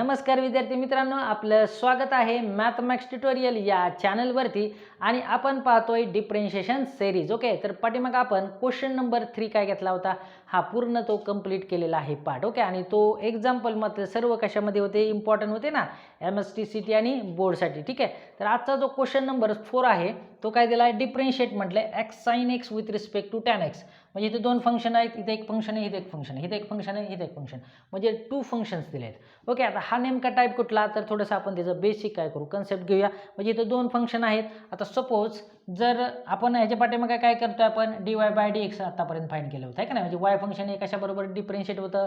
नमस्कार विद्यार्थी मित्रांनो, आपलं स्वागत आहे मॅथमॅटिक्स ट्युटोरियल या चॅनलवरती आणि आपण पाहतोय डिफरेन्शिएशन सिरीज. ओके, तर पाठीमागे आपण क्वेश्चन नंबर 3 काय घेतला होता, हा पूर्ण तो कंप्लीट केलेला आहे पार्ट. ओके, आणि तो एक्झाम्पल मध्ये सर्व कशामध्ये होते, इम्पॉर्टंट होते ना, MSTCT आणि बोर्डसाठी. ठीक आहे, तर आजचा जो क्वेश्चन नंबर 4 आहे तो काय दिला आहे, डिफरेन्शिएट म्हटलंय x sine x with respect to tan x. म्हणजे इथे दोन फंक्शन आहेत, इथे एक फंक्शन आहे, इथे एक फंक्शन आहे, इथे एक फंक्शन आहे, इथे एक फंक्शन, म्हणजे 2 फंक्शन्स दिले आहेत. ओके, आता हा नेमका टाईप कुठला, तर थोडंसं आपण त्याचं बेसिक काय करू, कन्सेप्ट घेऊया. म्हणजे इथं 2 फंक्शन आहेत. आता सपोज जर आपण ह्याच्या पाठीमागे काय करतोय, आपण dy/dx आतापर्यंत फाइंड केलं होतं आहे का नाही. म्हणजे y फंक्शन हे कशाबरोबर डिफरेन्शिएट होतं,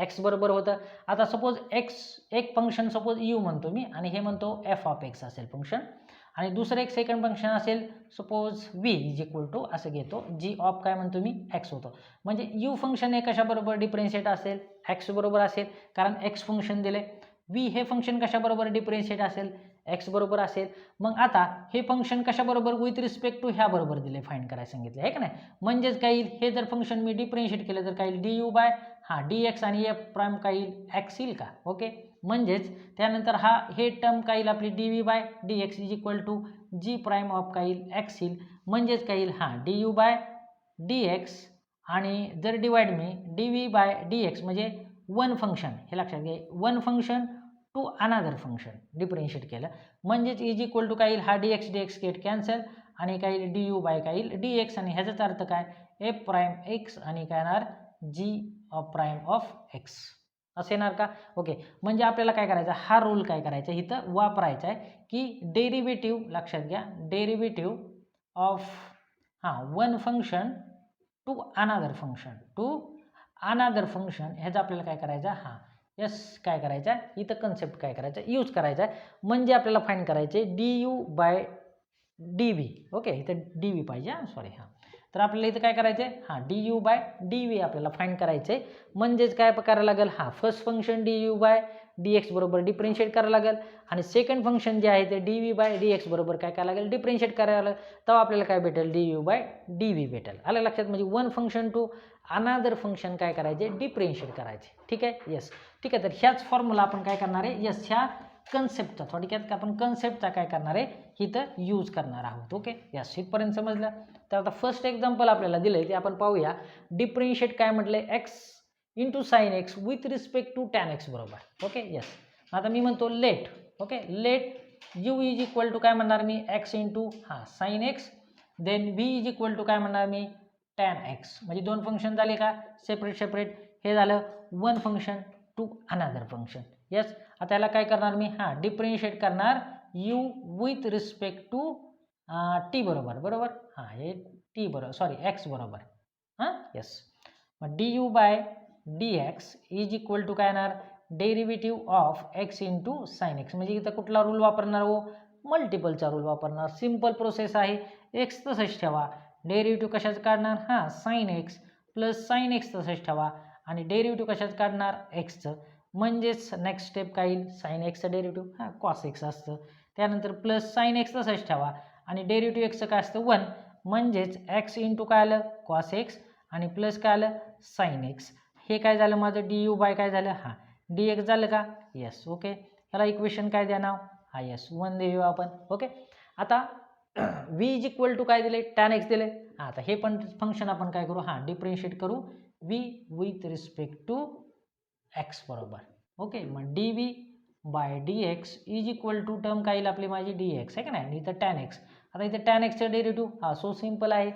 x बरोबर होतं. आता सपोज x एक फंक्शन सपोज u म्हणतो मी आणि हे म्हणतो f(x) असेल फंक्शन, आणि दुसरं एक सेकंड फंक्शन असेल suppose v is equal to असं घेतो, g ऑफ काय म्हणतो मी x होतो. म्हणजे u फंक्शन हे कशाबरोबर डिफरेन्शिएट असेल, x बरोबर असेल, कारण x फंक्शन दिले. v हे फंक्शन कशाबरोबर डिफरेन्शिएट असेल, x बरोबर असेल. मग आता हे फंक्शन कशाबरोबर विथ रिस्पेक्ट टू ह्या बरोबर दिले, फाइंड करायला सांगितले आहे का नाही. म्हणजेच काय येईल, हे जर फंक्शन मी डिफरेन्शिएट केलं तर काय येईल, du/dx आणि f प्राइम काय येईल, x येईल का. ओके, म्हणजेच त्यानंतर हा हे टर्म काय येईल आपली dv/dx is equal to g prime of काय येईल, x येईल. म्हणजेच काय येईल, du/dx आणि जर डिवाइड मी dv/dx म्हणजे वन फंक्शन, हे लक्षात घ्या, one function to another function differentiate केलं म्हणजेच इज इक्वल टू काय येईल, हा dx गेट कॅन्सल आणि काय येईल du/काय येईल dx, आणि ह्याचाच अर्थ काय f प्राइम x आणि काय येणार g प्राइम ऑफ x असं येणार का. ओके, म्हणजे आपल्याला काय करायचं, हा रूल काय करायचा इथं वापरायचा आहे की डेरिव्हेटिव्ह, लक्षात घ्या, derivative of one function to another function ह्याचा आपल्याला काय करायचं, काय करायचं इथं कन्सेप्ट काय करायचा यूज करायचा आहे. म्हणजे आपल्याला फाइंड करायचे du/dv. ओके, इथं dv पाहिजे, सॉरी. तर आपल्याला इथं काय करायचं आहे, du/dv आपल्याला फाइंड करायचं आहे. म्हणजेच काय करायला लागेल, फर्स्ट फंक्शन du/dx बरोबर डिफरेन्शिएट करायला लागेल आणि सेकंड फंक्शन जे आहे ते dv/dx बरोबर काय करायला लागेल, डिफरेन्शिएट करायला लागेल. तेव्हा आपल्याला काय भेटेल, du/dv भेटेल. आलं लक्षात. म्हणजे one function to another function काय करायचे, डिफरेन्शिएट करायचे. ठीक आहे, येस. ठीक आहे, तर ह्याच फॉर्म्युला आपण काय करणार आहे, येस, ह्या कन्सेप्टचा थोडक्यात आपण कन्सेप्टचा काय करणार आहे इथं यूज करणार आहोत. ओके, यस, इथपर्यंत समजलं. तर आता फर्स्ट एक्झाम्पल आपल्याला दिलंय ते आपण पाहूया. डिफरेन्शिएट काय म्हटलंय, x into sine x with respect to tan x बरोबर. Okay, yes. आता मी म्हणतो let, okay, let u is equal to काय म्हणणार मी, x into sine x, then v is equal to काय म्हणणार मी, टॅन एक्स. म्हणजे दोन फंक्शन झाले का सेपरेट. हे झालं one function to another function. Yes, आता याला काय करणार मी, डिफरेन्शिएट करणार u with respect to t बरोबर. हे t बरोबर, सॉरी x बरोबर. यस, मग du/dx इज इक्वल टू काय येणार, derivative of x into sine x. म्हणजे इथं कुठला रूल वापरणार हो, मल्टिपलचा रूल वापरणार. सिंपल प्रोसेस आहे. x तसंच ठेवा, डेरिव्हेटिव्ह कशाचं काढणार, sine x plus sine x तसंच ठेवा आणि डेरिव्हेटिव्ह कशाचं काढणार, एक्सचं. म्हणजेच नेक्स्ट स्टेप काय येईल, साइन एक्सचं डेरिव्हेटिव्ह कॉस एक्स असतं. त्यानंतर प्लस साइन एक्स तसंच ठेवा आणि डेरिव्हेटिव्ह एक्सचं काय असतं, 1. म्हणजेच एक्स इंटू काय आलं, कॉस एक्स आणि प्लस काय आलं, साइन एक्स. हे काय झालं माझं, du/ काय झालं, dx झालं का. Yes, okay. याला इक्वेशन काय द्या नाव, येस 1 देऊया आपण. ओके, आता v इज इक्वल टू काय दिले, टॅन एक्स दिले. आता हे पण फंक्शन आपण काय करू, डिफरेन्शिएट करू v with respect to x बरोबर. ओके, मग dv/dx is equal to term काय येईल आपली माझी dx आहे का नाही, इथं टॅन एक्स. आता इथं टॅन एक्सचं डेरिव्हेटिव्ह सो सिम्पल आहे.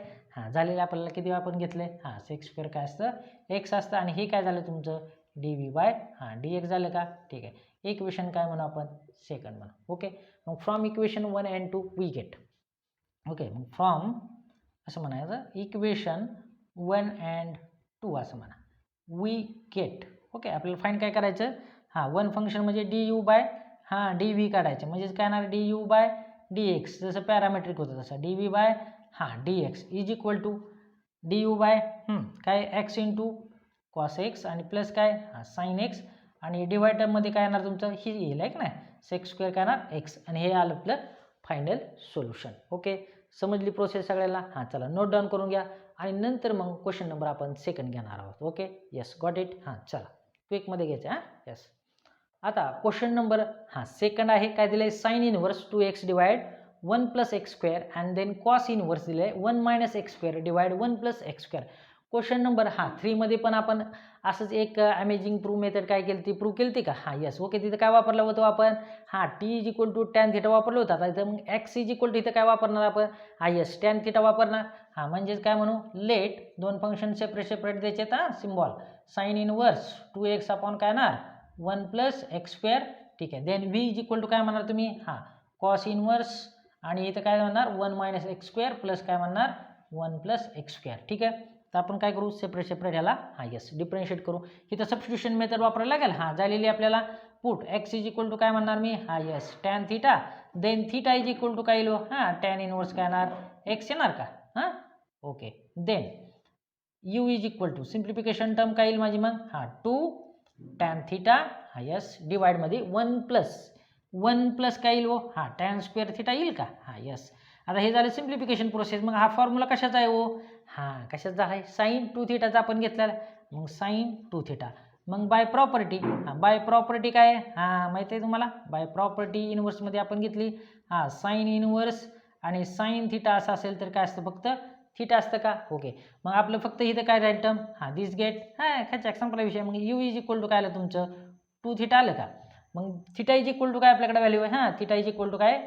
झालेलं आपल्याला किती आपण घेतले, सेक्स स्क्वेअर काय असतं, x असतं आणि हे काय झालं तुमचं dv/dx झालं का. ठीक आहे, इक्वेशन काय म्हणू आपण, सेकंड म्हणू. ओके, मग from equation 1 and 2 we get. Okay, मग फ्रॉम असं म्हणायचं, इक्वेशन 1 and 2 असं म्हणा, वी गेट. ओके, आपल्याला फाईंड काय करायचं, वन फंक्शन म्हणजे du/dv काढायचं. म्हणजेच काय येणार, du/dx जसं पॅरामेट्रिक होतं तसं dv/dx is equal to du काय x इंटू कॉस एक्स आणि प्लस काय साइन एक्स आणि डिवायडरमध्ये काय येणार तुमचं, ही येईल आहे का नाही, सेक्स स्क्वेअर काय येणार एक्स, आणि हे आलं आपलं फायनल सोल्युशन. ओके, समजली प्रोसेस सगळ्याला. चला नोट डाऊन करून घ्या आणि नंतर मग क्वेश्चन नंबर आपण सेकंड घेणार आहोत. Okay, yes, got it. चला क्विकमध्ये घ्यायचं. येस, आता क्वेश्चन नंबर सेकंड आहे, काय दिलं आहे, sine inverse 2x divide 1 plus x square and then cos inverse दिलं आहे 1 minus x square divide 1 plus x square. Question number 3 मध्ये पण आपण असंच एक अमेजिंग प्रूव्ह मेथड काय केली ती प्रूव्ह केली ती का. Yes okay. तिथं काय वापरलं होतं आपण t is equal to tan theta वापरलं होतं. आता इथं मग एक्स इज इक्वल टू इथं काय वापरणार आपण येस टॅन थिटा वापरणार. म्हणजेच काय म्हणू, लेट दोन फंक्शन सेपरेट द्यायचे symbol sine inverse 2x upon काय ना 1 प्लस एक्स स्क्वेअर. ठीक आहे. Then v is equal to काय म्हणणार तुम्ही कॉस इनवर्स आणि इथं काय म्हणणार 1 मायनस एक्स स्क्वेअर प्लस काय म्हणणार 1 प्लस एक्स स्क्वेअर. ठीक आहे. तर आपण काय करू, सेपरेट ह्याला येस डिफरन्शिएट करू. इथं सबस्टिट्यूशन मेथड वापरायला लागेल. झालेली आपल्याला put x is equal to काय म्हणणार मी yes tan theta. Then theta is equal to काय येईल टॅन इनवर्स काय येणार एक्स येणार का. Okay. Then u is equal to simplification term काय येईल माझी मग 2 टॅन थिटा येस डिवाइड मध्ये 1 प्लस काय येईल टॅन स्क्वेअर थिटा येईल का. येस. आता हे झालं सिम्प्लिफिकेशन प्रोसेस. मग फॉर्म्युला कशाचा आहे कशाचा झाला आहे साइन 2 थिटाचा आपण घेतलेला. मग साइन 2 थिटा. मग बाय प्रॉपर्टी काय माहिती आहे तुम्हाला, बाय प्रॉपर्टी इनवर्समध्ये आपण घेतली साइन इनवर्स आणि साइन थिटा असं असेल तर काय असतं फक्त थिटा असतं का. ओके. मग आपलं फक्त इथं काय राहील टर्म दिस गेट खायचा संपला विषय. मग यू इज इक्वल टू काय आलं तुमचं 2 थिटा आलं का. मग थिटा इज इक्वल टू काय आपल्याकडे व्हॅल्यू आहे थिटा इज इक्वल टू काय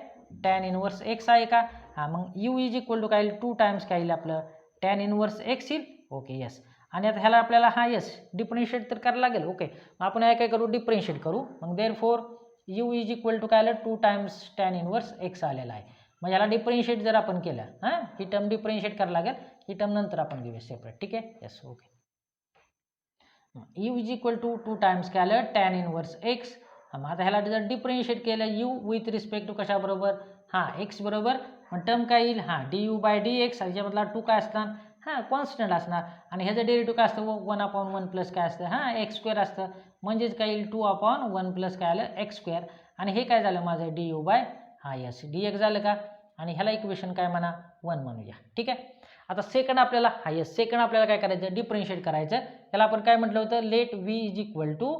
टॅन इनवर्स एक्स आहे का. मग यू इज इक्वल टू काय येईल 2 टाइम्स काय येईल आपलं टॅन इनवर्स एक्स येईल. ओके. येस. आणि आता ह्याला आपल्याला येस डिफरन्शिएट तर करायला लागेल. ओके. मग आपण काय करू डिफरन्शिएट करू. मग therefore u is equal to काय आलं 2 टाइम्स टॅन इनवर्स एक्स आलेला आहे. मग ह्याला डिफरन्शिएट जर आपण केलं ही टर्म डिफरन्शिएट करायला लागेल. ही टर्म नंतर आपण घेऊया सेपरेट. ठीक आहे. Yes okay. U is equal to 2 times काय आलं टॅन इनवर्स एक्स. आता ह्याला जर डिफरन्शिएट केलं यू विथ रिस्पेक्ट टू कशाबरोबर एक्स बरोबर. मग टर्म काय येईल d u by d x. ह्याच्यामधला 2 काय असणार कॉन्स्टंट असणार आणि ह्याचं डेरिव्हेटिव्ह काय असतं 1 अपॉन 1 प्लस काय असतं एक्स स्क्वेअर असतं. म्हणजेच काय येईल 2 अपॉन 1 प्लस काय आलं एक्स स्क्वेअर. आणि हे काय झालं माझं d u by yes d x झालं का. आणि ह्याला इक्वेशन काय म्हणा 1 म्हणूया. ठीक आहे. आता सेकंड आपल्याला सेकंड आपल्याला काय करायचं डिफरन्शिएट करायचं. त्याला आपण काय म्हटलं होतं let v is equal to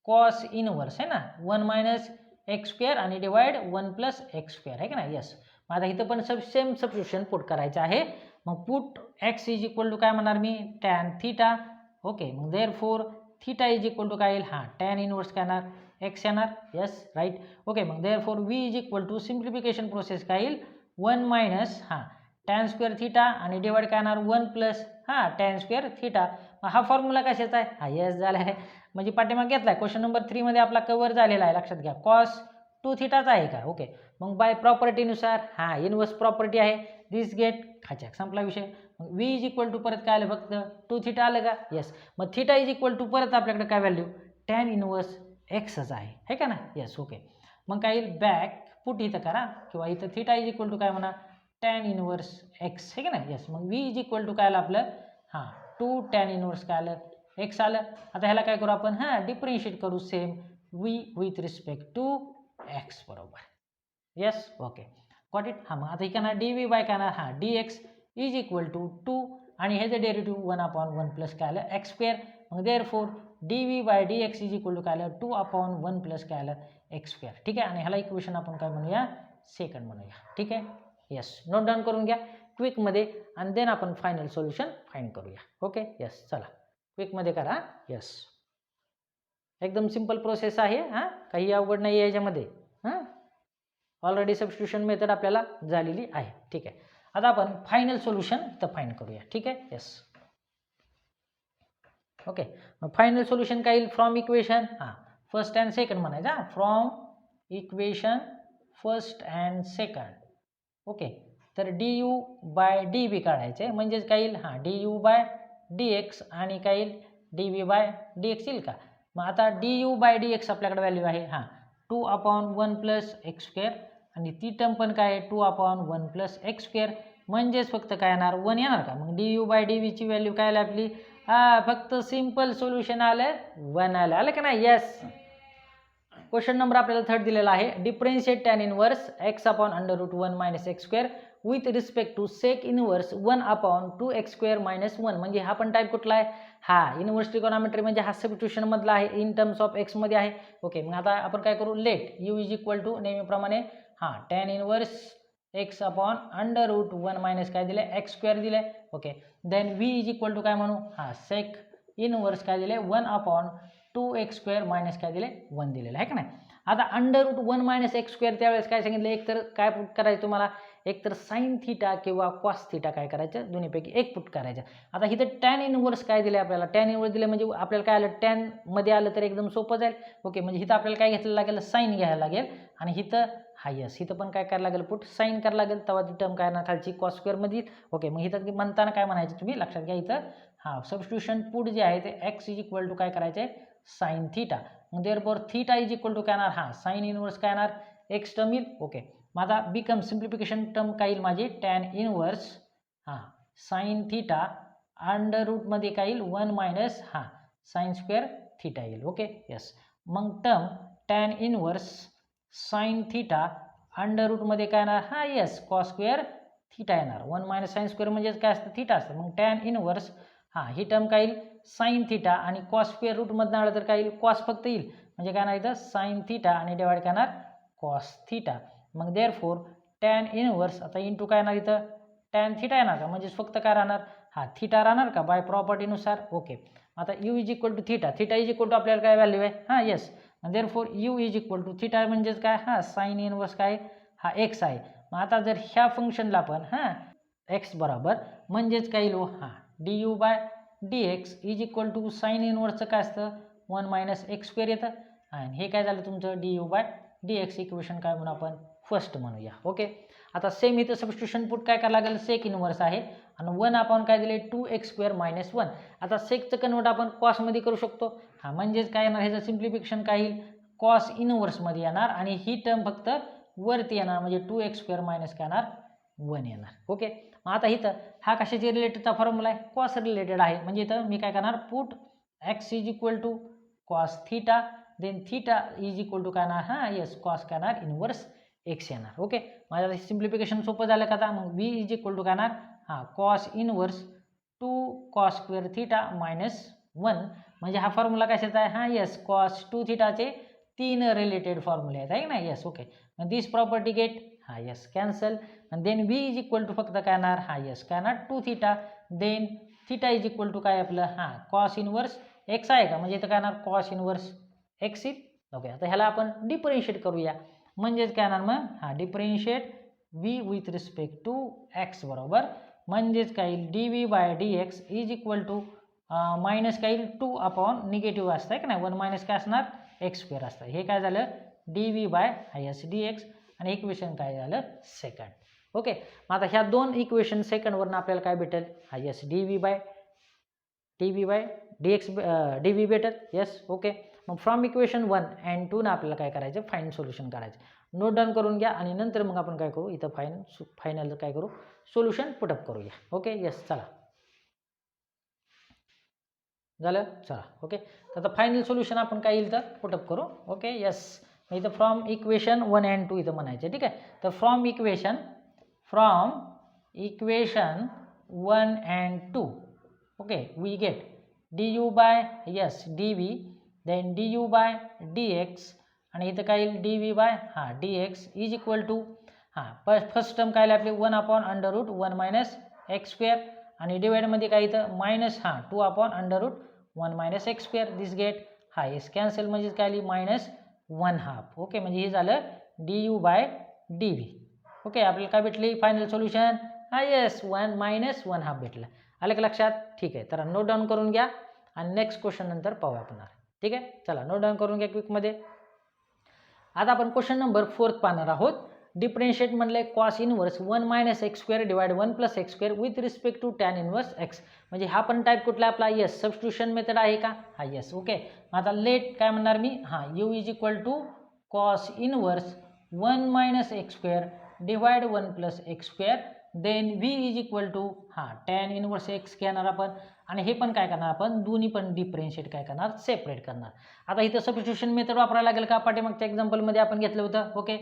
cos inverse आहे ना 1 मायनस एक्स स्क्वेअर आणि डिवाइड 1 प्लस एक्स स्क्वेअर आहे का ना. येस. मग आता इथं पण सेम सबस्टिट्यूशन पुट करायचं आहे. मग put x is equal to काय म्हणणार मी टॅन थिटा. ओके. मग therefore theta is equal to काय येईल टॅन इनवर्स काय येणार एक्स येणार. Yes right. ओके. मग therefore v is equal to simplification process काय येईल 1 मायनस टॅन स्क्वेअर थिटा आणि डिवाइड काय येणार 1 प्लस टॅन स्क्वेअर थिटा. हा फॉर्म्युला कशाचा आहे येस झाला आहे. म्हणजे पाठीमाग घेतला आहे क्वेश्चन नंबर 3 मध्ये आपला कव्हर झालेला आहे. लक्षात घ्या कॉस 2 थिटाचा आहे का. ओके. मग बाय प्रॉपर्टीनुसार इनवर्स प्रॉपर्टी आहे दिस गेट खाच्या संपला विषय. मग व्ही इज इक्वल टू परत काय आलं फक्त 2 थिटा आलं का. येस. मग थिटा इज इक्वल टू परत आपल्याकडे काय व्हॅल्यू टॅन इनवर्स एक्सच आहे का ना. Yes okay. मग काय येईल बॅक पुट इथं करा किंवा इथं थिटा इज इक्वल टू काय म्हणा टॅन इनवर्स एक्स आहे का ना. येस. मग व्ही इज इक्वल टू काय आलं आपलं 2 टॅन इनवर्स काय आलं एक्स आलं. आता ह्याला काय करू आपण डिफरन्शिएट करू same v with respect to x बरोबर. Yes okay got it. मग आता इकडनं डी व्ही बाय काय ना d x is equal to 2 आणि ह्याचं डेरिव्हेटिव्ह 1 अपॉन 1 प्लस काय आलं एक्स स्क्वेअर. मग therefore d v by d x is equal to काय आलं 2 अपॉन 1 प्लस काय आलं एक्स स्क्वेअर. ठीक आहे. आणि ह्याला इक्वेशन आपण काय म्हणूया सेकंड म्हणूया. ठीक आहे. येस नोट डाऊन करून घ्या क्विकमध्ये आणि देन आपण फायनल सोल्युशन फाइंड करूया. ओके. येस चला क्विकमध्ये करा. येस एकदम सिंपल प्रोसेस आहे काही अवघड नाही आहे याच्यामध्ये. ऑलरेडी सबस्टिट्यूशन मेथड आपल्याला झालेली आहे. ठीक आहे. आता आपण फायनल सोल्युशन तर फाइंड करूया. ठीक आहे. Yes okay. मग फायनल सोल्युशन काय येईल from equation first and second म्हणायचं from equation first and second. Okay. तर d u by d v काढायचे म्हणजेच काय येईल d u by d x आणि काय येईल d v by d x येईल का. मग आता d u by d x आपल्याकडे व्हॅल्यू आहे 2 अपॉन 1 प्लस एक्स स्क्वेअर आणि ती टर्म पण काय आहे 2 अपॉन 1 प्लस एक्स स्क्वेअर म्हणजेच फक्त काय येणार 1 येणार का. मग डी यू बाय डी व्हीची व्हॅल्यू काय आली आपली फक्त सिंपल सोल्युशन आलं 1 आलं का नाही. येस. क्वेश्चन नंबर आपल्याला 3 दिलेला आहे differentiate tan inverse x upon under root 1 minus x square with respect to sec inverse 1/2x² - 1. म्हणजे हा पण टाईप कुठला आहे? हा इनवर्स ट्रिगोनॉमेट्री म्हणजे हा सबस्टिट्यूशन मधला आहे, इन टर्म्स ऑफ एक्स मध्ये आहे. ओके, मग आता आपण काय करू, let u is equal to नेहमीप्रमाणे tan इनवर्स x अपॉन √1 - काय दिले x² दिले. Okay, then v is equal to काय म्हणू, सेक इनवर्स काय दिले 1/2x² - काय दिले 1 दिलेलं आहे का नाही. आता √1 - x² त्यावेळेस काय सांगितलं, एक तर काय पुट करायचं तुम्हाला, एक तर साइन थिटा किंवा कॉस थिटा काय करायचं, दोन्हीपैकी एक पुट करायचं. आता इथं टॅन इनवर्स काय दिले आपल्याला, टॅन इनवर्स दिले म्हणजे आपल्याला काय आलं, टॅन मध्ये आलं तर एकदम सोपं जाईल. ओके, म्हणजे इथं आपल्याला काय घेतलं लागेल, साइन घ्यायला लागेल आणि इथं इथं पण काय करायला लागेल, पुट साइन करायला लागेल, तेव्हा ती टर्म काय ना खालची कॉस स्क्वेअर मध्ये. ओके, मग इथं म्हणताना काय म्हणायचं तुम्ही लक्षात घ्या, इथं सबस्टिट्यूशन पुट जे आहे ते x इज इक्वल टू काय करायचे, साइन थिटा. मग therefore theta is equal to काय येणार, साइन इनवर्स काय येणार, एक्स टर्म येईल. ओके, मग आता बिकम सिम्प्लिफिकेशन टर्म काय येईल माझी, टॅन इनवर्स साइन थिटा √मध्ये काय येईल 1 - साइन स्क्वेअर थिटा येईल. Okay, yes. मग term tan inverse sine theta √मध्ये काय येणार, यस कॉस स्क्वेअर थिटा येणार. 1 - साइन स्क्वेअर म्हणजे काय असतं, थिटा असतं. मग टॅन इनवर्स ही टर्म काय येईल, साइन थिटा आणि कॉस स्क्वेअर रूटमधनं आलं तर काय येईल, कॉस फक्त येईल. म्हणजे काय नाही, इथं साइन थिटा आणि डिवाइड काय येणार, कॉस थिटा. मग देअरफॉर टॅन इनवर्स आता इंटू काय येणार, इथं टॅन थिटा येणार का, म्हणजे फक्त काय राहणार, थिटा राहणार का बाय प्रॉपर्टीनुसार. ओके, आता u is equal to theta, theta is equal to आपल्याला काय व्हॅल्यू आहे, yes. Therefore u is equal to theta म्हणजेच काय, साइन इनवर्स काय x आहे. मग आता जर ह्या फंक्शनला आपण x बरोबर म्हणजेच काय येईल, du/dx is equal to sine इनवर्सचं काय असतं 1 - x² येतं. आणि हे काय झालं तुमचं du/dx इक्वेशन काय म्हणू आपण, फर्स्ट म्हणूया. ओके, आता सेम इथं सबस्टिट्यूशन पुट काय करायला लागेल, सेक इनवर्स आहे आणि 1 आपण काय दिले 2x² - 1. आता सेकचं कन्वर्ट आपण कॉसमध्ये करू शकतो. म्हणजेच काय येणार, ह्याचं सिम्प्लिफिकेशन काय येईल, कॉस इनवर्समध्ये येणार आणि ही टर्म फक्त वरती येणार म्हणजे 2x² - काय येणार 1 येणार. ओके, मग आता इथं कशाची रिलेटेडचा फॉर्म्युला आहे, कॉस रिलेटेड आहे. म्हणजे इथं मी काय करणार, put x is equal to cos theta, then theta is equal to काय येणार, यस कॉस काय येणार इनवर्स x येणार. ओके, माझ्या सिम्प्लिफिकेशन सोपं झालं का. आता मग v इज इक्वल टू काय येणार, cos inverse 2 cos square theta -1. म्हणजे हा फॉर्म्युला कशाचा आहे, यस कॉस 2 थिटाचे 3 रिलेटेड फॉर्म्युले आहेत, आहे ना. यस, ओके, मग this property get yes cancel आणि then v is equal to फक्त काय येणार, यस काय येणार 2 theta, then theta is equal to काय आपलं कॉस इनवर्स x आहे का, म्हणजे इथं काय येणार कॉस इनवर्स x येईल. ओके, आता ह्याला आपण डिफरन्शिएट करूया. म्हणजेच काय येणार मग, differentiate v with respect to x बरोबर म्हणजेच काय येईल dv/dx is equal to minus काय येईल 2 अपॉन निगेटिव्ह असतं आहे का नाही, 1 - काय असणार x² असतं. हे काय झालं dv/dx आणि इक्वेशन काय झालं सेकंड. ओके, मग आता ह्या दोन इक्वेशन सेकंडवरून आपल्याला काय भेटेल, यस dv भेटेल. यस, ओके, मग फ्रॉम इक्वेशन 1 and 2 ना आपल्याला काय करायचं, फाईनल सोल्युशन करायचं. नोट डाऊन करून घ्या आणि नंतर मग आपण काय करू, इथं फायनल काय करू, सोल्युशन पुटअप करूया. ओके, यस, चला झालं, चला. ओके, तर आता फायनल सोल्युशन आपण काय येईल तर पुटअप करू. ओके, यस, इथं फ्रॉम इक्वेशन 1 and 2 इथं म्हणायचं, ठीक आहे. तर from equation 1 and 2 okay we get du/dv then du/dx आणि इथं काय येईल dv/dx is equal to first term काय आपली 1/√1 - x² आणि डिवाइडमध्ये काय इथं minus 2/√1 - x². This get yes cancel म्हणजेच काय आली -1/2. ओके, म्हणजे हे झालं du/dv. ओके, आपल्याला काय भेटली फायनल सोल्युशन, यस 1 - 1/2 भेटलं. आलं का लक्षात, ठीक आहे. तर नोट डाऊन करून घ्या आणि नेक्स्ट क्वेश्चन नंतर पाहूया आपण, ठीक आहे. चला नोट डाऊन करून घ्या क्विकमध्ये. आता आपण क्वेश्चन नंबर 4 पाहणार आहोत. डिफरन्शिएट म्हणले cos inverse 1 - x² divide 1 + x² with respect to tan inverse x. म्हणजे हा पण टाईप कुठला आपला, यस सबस्टिट्यूशन मेथड आहे का, यस. ओके, आता लेट काय म्हणणार मी, u is equal to cos inverse 1 - x² divide 1 + x². Then v is equal to tan inverse x घेणार आपण आणि हे पण काय करणार आपण, दोन्ही पण डिफरन्शिएट काय करणार, सेपरेट करणार. आता इथं सबस्टिट्यूशन मेथड वापरायला लागेल का, पाठीमागच्या एक्झाम्पलमध्ये आपण घेतलं होतं. Okay,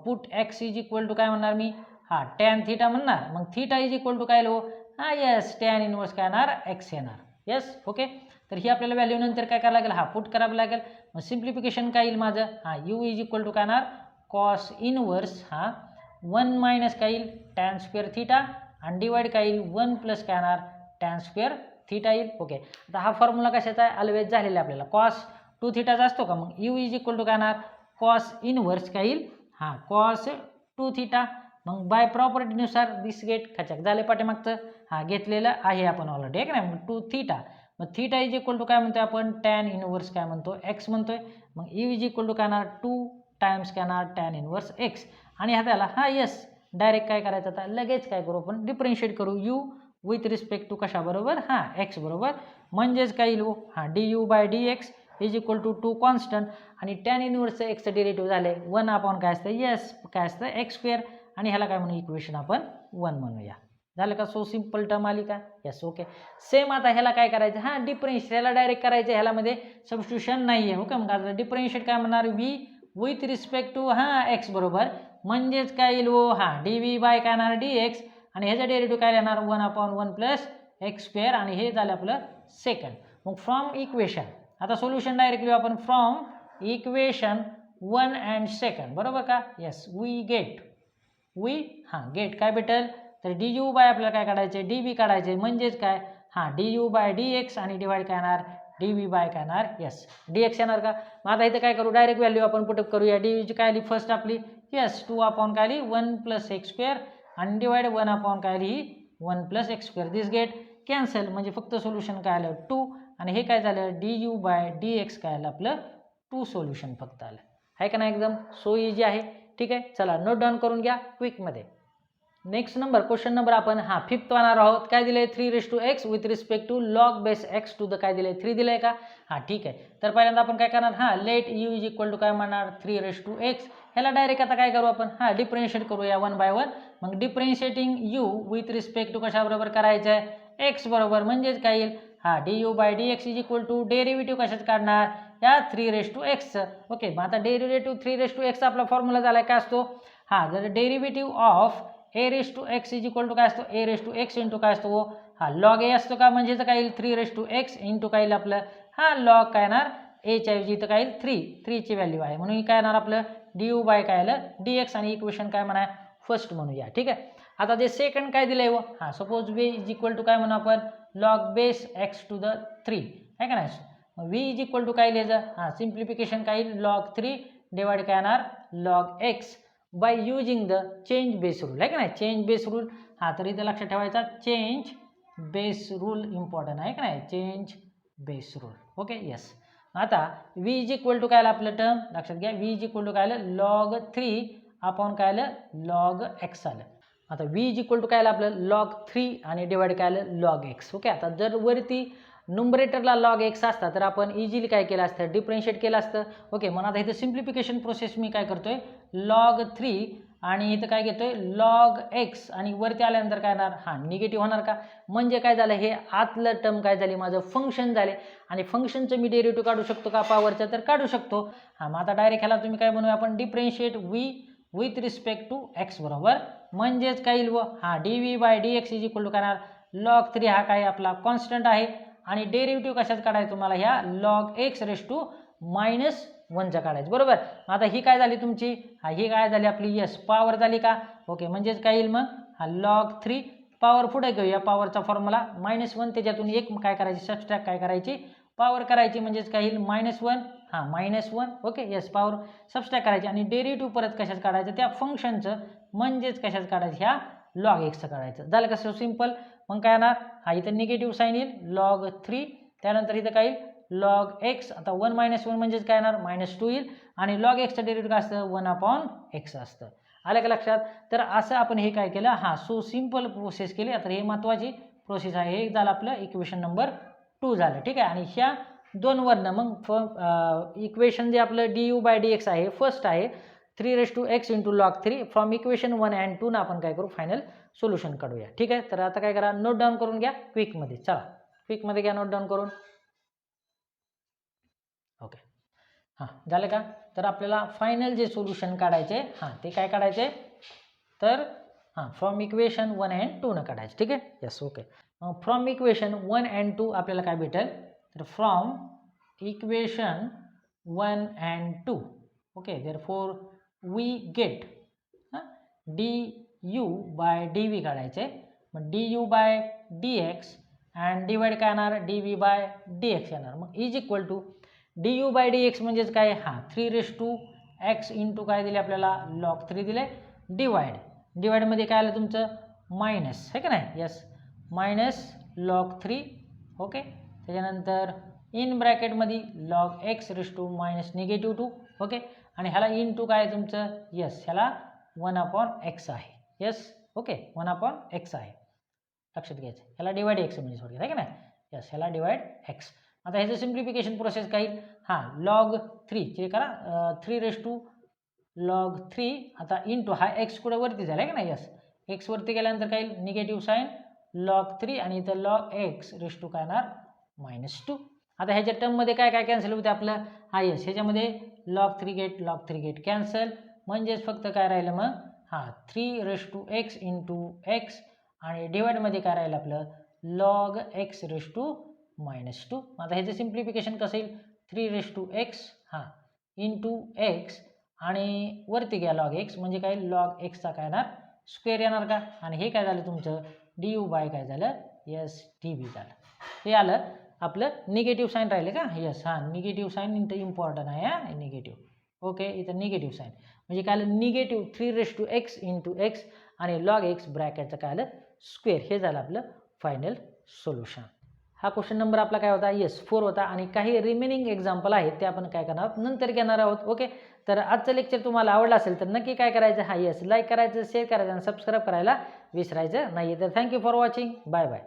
put x is equal to काय म्हणणार मी, हा टॅन थिटा म्हणणार, मग थिटा इज इक्वल टू काय लो हा यस टॅन इनवर्स काय येणार एक्स येणार. Yes okay. तर ही आपल्याला व्हॅल्यू नंतर काय करावं लागेल, हा पुट करावं लागेल. मग सिम्प्लिफिकेशन काय येईल माझं, हा यू इज इक्वल टू काय येणार कॉस इनवर्स हा 1 मायनस काय येईल टॅन स्क्वेअर थिटा आणि डिवाइड काय येईल 1 प्लस काय येणार टॅन स्क्वेअर थिटा येईल. ओके. आता हा फॉर्म्युला कशाचा आहे ऑलवेज झालेला आहे आपल्याला कॉस 2 थिटाचा असतो का, मग यू इज इक्वल टू काय येणार कॉस इनवर्स काय येईल हा कॉस 2 थिटा. मग बाय प्रॉपर्टीनुसार दिस गेट खचक झाले पाठीमागचं हा घेतलेलं आहे आपण ऑलरेडी आहे का नाही. मग 2 थिटा, मग थिटा इज इक्वल टू काय म्हणतोय आपण टॅन इनवर्स काय म्हणतो एक्स म्हणतोय. मग यू इज इक्वल टू काय येणार 2 टाइम्स काय येणार टॅन इनवर्स एक्स. आणि ह्याला हा यस डायरेक्ट काय करायचं आता लगेच काय करू आपण डिफरन्शिएट करू यू विथ रिस्पेक्ट टू कशाबरोबर हा एक्स बरोबर. म्हणजेच काय येईल हा d u by d x is equal to 2 constant आणि टॅन इनवर्सचं एक्सचं डेरिव्हेटिव्ह झाले 1 आपण काय असतं यस काय असतं एक्स स्क्वेअर आणि ह्याला काय म्हणू इक्वेशन आपण 1 म्हणूया. झालं का. सो सिम्पल टर्म आली का. Yes okay. सेम आता ह्याला काय करायचं हा डिफरन्शिएट ह्याला डायरेक्ट करायचं ह्यालामध्ये सबस्टिट्यूशन नाही आहे ओके. मग आता डिफरन्शिएट काय म्हणणार व्ही विथ रिस्पेक्ट टू हा एक्स बरोबर म्हणजेच काय येईल हा डी व्ही बाय काय येणार डी एक्स आणि ह्याचा डेरिव्हेटिव्ह काय येणार 1/1 प्लस एक्स स्क्वेअर आणि हे झालं आपलं सेकंड. मग फ्रॉम इक्वेशन आता सोल्युशन डायरेक्टली आपण फ्रॉम इक्वेशन 1 अँड सेकंड बरोबर का. यस वी गेट गेट काय भेटेल तर डी यू बाय आपल्याला काय काढायचे डी व्ही काढायचे म्हणजेच काय हा d u by d x आणि डिवाइड काय येणार डी व्ही बाय काय येणार यस डी एक्स येणार का. मग आता इथं काय करू डायरेक्ट व्हॅल्यू आपण पुटअप करूया. डी व्हीची काय आली फर्स्ट आपली यस 2 काय आली 1 प्लस एक्स स्क्वेअर आणि डिवाइड 1 काय आली ही 1 प्लस एक्स स्क्वेअर. दिस गेट कॅन्सल म्हणजे फक्त सोल्युशन काय आलं 2 आणि हे काय झालं d u by d x काय आलं आपलं 2 सोल्युशन फक्त आलं आहे का नाही. एकदम सो इजी आहे. ठीक आहे चला नोट डाऊन करून घ्या क्विकमध्ये. नेक्स्ट नंबर क्वेश्चन नंबर आपण हा फिफ्थ वाहणार आहोत. काय दिलंय 3x with respect to log base x to the काय दिलंय 3 दिलंय का. हा ठीक आहे. तर पहिल्यांदा आपण काय करणार हा let u is equal to काय म्हणणार 3x ह्याला डायरेक्ट आता काय करू आपण हा डिफरन्शिएट करूया 1 बाय 1. मग differentiating u with respect to कशाबरोबर करायचं आहे एक्स बरोबर म्हणजेच काय येईल हा d u by d x is equal to derivative कशाच काढणार या 3x. ओके. मग आता डेरिव्हेटिव्ह 3x आपला फॉर्म्युला झाला काय असतो हा जर derivative of a raise to x is equal to काय असतो a raise to x into काय असतो हा लॉग ए असतो का म्हणजे काय येईल 3x इंटू काय येईल आपलं हा लॉग काय येणार एच्या ऐवजी इथं काय येईल 3 ची व्हॅल्यू आहे म्हणून काय येणार आपलं डी यू बाय काय आलं डी एक्स आणि इक्वेशन काय म्हणा फर्स्ट म्हणूया. ठीक आहे. आता जे सेकंड काय दिलंय हा suppose v is equal to काय म्हणू आपण log base x to the 3 आहे का नाही. वी इज इक्वल टू काय लिहायचं हा सिम्प्लिफिकेशन काय येईल लॉग 3 डिवाइड काय येणार log x by using the change base rule आहे का नाही. चेंज बेस रूल हा तर इथं लक्षात ठेवायचा चेंज बेस रूल इम्पॉर्टंट आहे का नाही change base rule. Okay yes. आता व्ही इज इक्वल टू काय आलं आपलं टर्म लक्षात घ्या व्ही इज इक्वल टू काय आलं लॉग 3 आपण काय आलं लॉग एक्स आलं. आता व्ही इज इक्वल टू काय आलं आपलं लॉग 3 आणि डिवाइड काय आलं लॉग एक्स. ओके. आता जर वरती नुमरेटरला लॉग एक्स असता तर आपण इझिली काय केलं असतं डिफरन्शिएट केलं असतं. ओके. मग आता इथं सिम्प्लिफिकेशन प्रोसेस मी काय करतोय लॉग 3 आणि इथं काय घेतोय लॉग एक्स आणि वरती आल्यानंतर काय येणार हा निगेटिव्ह होणार का म्हणजे काय झालं हे आतलं टर्म काय झाली माझं फंक्शन झाले आणि फंक्शनचं मी डेरिव्हेटिव्ह काढू शकतो का पॉवरचं तर काढू शकतो. हा मग आता डायरेक्ट ह्याला तुम्ही काय बनवूया आपण differentiate v with respect to x बरोबर म्हणजेच काय येईल हा d v by d x is equal to काय लॉग 3 हा काय आपला कॉन्स्टंट आहे आणि डेरिव्हेटिव्ह कशात काढायचं तुम्हाला ह्या लॉग एक्स रेस टू -1चा काढायचं बरोबर. आता ही काय झाली तुमची हा ही काय झाली आपली यस पॉवर झाली का. ओके. म्हणजेच काय येईल मग हा लॉग 3 पॉवर पुढे घेऊया पॉवरचा फॉर्म्युला -1 त्याच्यातून एक काय करायची सबस्ट्रॅक्ट काय करायची पॉवर करायची म्हणजेच काय येईल -1 हा -1. ओके यस पॉवर सबस्ट्रॅक्ट करायची आणि डेरिव्हेटिव्ह परत कशात काढायचं त्या फंक्शनचं म्हणजेच कशात काढायचं ह्या लॉग एक्सचं काढायचं. झालं कसं सिम्पल. मग काय येणार हा इथं निगेटिव्ह साईन येईल लॉग 3 त्यानंतर इथं काय येईल लॉग एक्स आता 1 - 1 म्हणजेच काय येणार -2 येईल आणि लॉग एक्सचं डेरिव्हेटिव्ह काय असतं 1/x असतं. आलं का लक्षात. तर असं आपण हे काय केलं हा सो सिम्पल प्रोसेस केली. आता हे महत्त्वाची प्रोसेस आहे हे झालं आपलं इक्वेशन नंबर 2 झालं. ठीक आहे. आणि ह्या दोन वरनं मग इक्वेशन जे आपलं d u by d x आहे फर्स्ट आहे 3x into log 3 from equation 1 and 2 आपण काय करू फायनल सोल्युशन काढूया. ठीक आहे. तर आता काय करा नोट डाऊन करून घ्या क्विकमध्ये. चला क्विकमध्ये घ्या नोट डाऊन करून. ओके. हां झालं का. तर आपल्याला फायनल जे सोल्युशन काढायचे हां ते काय काढायचे तर हां फ्रॉम इक्वेशन 1 and 2 न काढायचं. ठीक आहे. Yes okay. मग फ्रॉम इक्वेशन 1 and 2 आपल्याला काय भेटेल तर from equation 1 and 2 okay therefore we get d u by d v काढायचे. मग d u by d x and divide काय येणार d v by d x येणार. मग is equal to d u by d x म्हणजेच काय हां 3x into काय दिले आपल्याला log 3 दिले डिवाइडमध्ये काय आलं तुमचं मायनस आहे का नाही. Yes minus log 3 okay. त्याच्यानंतर इन ब्रॅकेटमध्ये log x मायनस -2 ओके. आणि ह्याला इंटू काय तुमचं येस ह्याला 1/x आहे. येस ओके 1/x आहे लक्षात घ्यायचं. ह्याला डिवाइड एक्स म्हणजे थोडी आहे का नाही. येस ह्याला डिवाइड एक्स. आता ह्याचं सिम्प्लिफिकेशन प्रोसेस काही हां log 3 चे करा 3 log 3 आता इंटू हा एक्स कुठं वरती झाला आहे का नाही. येस एक्स वरती गेल्यानंतर काही निगेटिव्ह साईन log 3 आणि इथं log x काय येणार -2. आता ह्याच्या टर्ममध्ये काय काय कॅन्सल होते आपलं हा येस ह्याच्यामध्ये log 3 गेट कॅन्सल म्हणजेच फक्त काय राहिलं मग हां 3x इंटू एक्स आणि डिवाइडमध्ये काय राहिलं आपलं log x -2. आता ह्याचं सिम्प्लिफिकेशन कसं येईल 3x हां इंटू एक्स आणि वरती घ्या log x म्हणजे काय log x चा काय येणार स्क्वेअर येणार का. आणि हे काय झालं तुमचं डी यू बाय काय झालं येस डी व्ही झालं. हे आलं आपलं निगेटिव्ह साईन राहिले का. येस हां निगेटिव्ह साईन इथं इम्पॉर्टंट आहे हां निगेटिव्ह ओके. इथं निगेटिव्ह साईन म्हणजे काय आलं निगेटिव्ह 3x इंटू एक्स आणि log x ब्रॅकेटचं काय आलं स्क्वेअर. हे झालं आपलं फायनल सोल्युशन. हा क्वेश्चन नंबर आपला काय होता येस 4 होता. आणि काही रिमेनिंग एक्झाम्पल आहेत ते आपण काय करणार आहोत नंतर घेणार आहोत ओके. तर आजचं लेक्चर तुम्हाला आवडलं असेल तर नक्की काय करायचं हा येस लाईक करायचं शेअर करायचं आणि सबस्क्राईब करायला विसरायचं नाही. तर thank you for watching. Bye bye.